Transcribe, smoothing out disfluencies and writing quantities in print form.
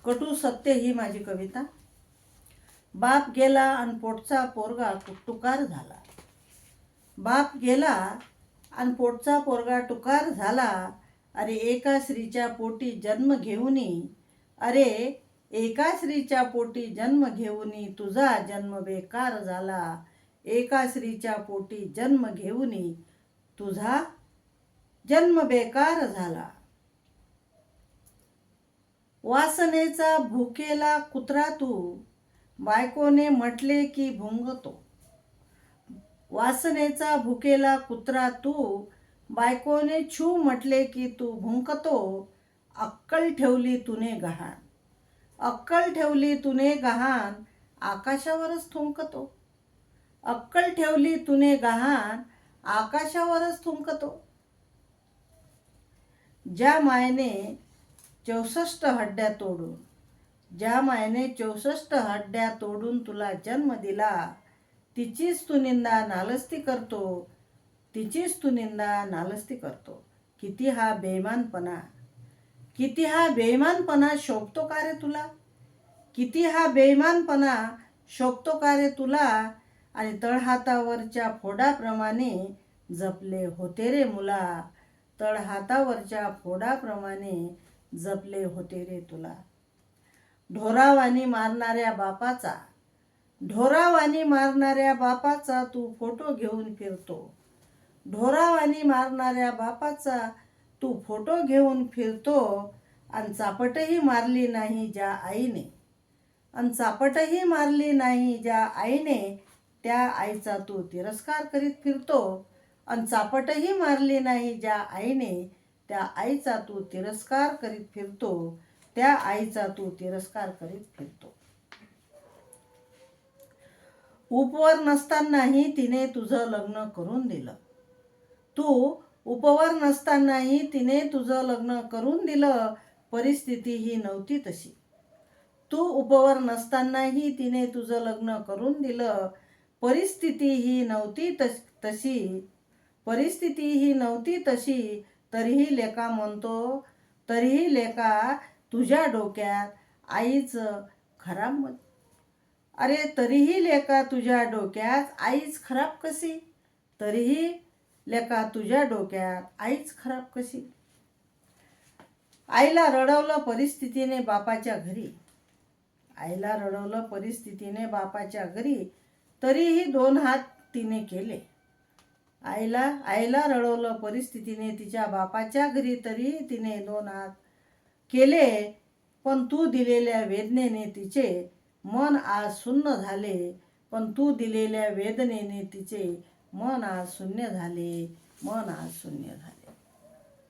कटू सत्य ही माझी कविता। बाप गेला आणि पोटचा पोरगा टुकार झाला। बाप गेला आणि पोटचा पोरगा टुकार झाला। अरे एका स्त्रीच्या पोटी जन्म घेऊनी, अरे एका स्त्रीच्या पोटी जन्म घेऊनी तुझा जन्म बेकार झाला। एका स्त्रीच्या पोटी जन्म घेऊनी तुझा जन्म बेकार झाला। वासनेचा भुकेला कुत्रा तू, बायकोने म्हटले की भुंगतो। वासनेचा भुकेला कुत्रा तू, बायकोने छू म्हटले की तू भुंकतो। अक्कल ठेवली तुने गहाण, अक्कल ठेवली तुने गहाण, आकाशावरच थुंकतो। अक्कल ठेवली तुने गहाण, आकाशावरच थुंकतो। ज्या मायने 64 हड्ड्या तोडून, ज्या मायने 64 हड्ड्या तोडून तुला जन्म दिला, तिचीच तू निंदा नालस्ती करतो, तिचीच तू निंदा नालस्ती करतो। किती हा बेईमानपणा, किती हा बेईमानपणा शोभतो का रे तुला, किती हा बेईमानपणा शोभतो का रे तुला। आणि तळहातावरच्या फोडाप्रमाणे जपले होते रे मुला, तळहातावरच्या फोडाप्रमाणे जपले होते रे तुला। ढोरावानी मारणाऱ्या बापाचा, ढोरावानी मारणाऱ्या बापाचा तू फोटो घेऊन फिरतो। ढोरावानी मारणाऱ्या बापाचा तू फोटो घेऊन फिरतो। आणि चापटही मारली नाही ज्या आईने, आणि चापटही मारली नाही ज्या आईने, त्या आईचा तू तिरस्कार करीत फिरतो। आणि चापटही मारली नाही ज्या आईने, त्या आईचा तू तिरस्कार करीत फिरतो, त्या आईचा तू तिरस्कार करीत फिरतो। उपवर नसतानाही तिने तुझं लग्न करून दिलं, तू उपवर नसतानाही तिने तुझं लग्न करून दिलं। परिस्थिती ही नव्हती तशी, तू उपवर नसतानाही तिने तुझं लग्न करून दिलं। परिस्थिती ही नव्हती तशी, परिस्थिती ही नव्हती तशी, तरीही लेका म्हणतो, तरीही लेका तुझ्या डोक्यात आईच खराब मत। अरे तरीही लेका तुझ्या डोक्यात आईच खराब कशी, तरीही लेका तुझ्या डोक्यात आईच खराब कशी। आईला रडवलं परिस्थितीने बापाच्या घरी, आईला रडवलं परिस्थितीने बापाच्या घरी, तरीही 2 हात तिने केले। आईला रडवलं परिस्थितीने तिच्या बापाच्या घरी, तरीही तिने 2 हात केले। पण तू दिलेल्या वेदनेने तिचे मन आज शून्य झाले, पण तू दिलेल्या वेदनेने तिचे मन आज शून्य झाले, मन आज शून्य झाले।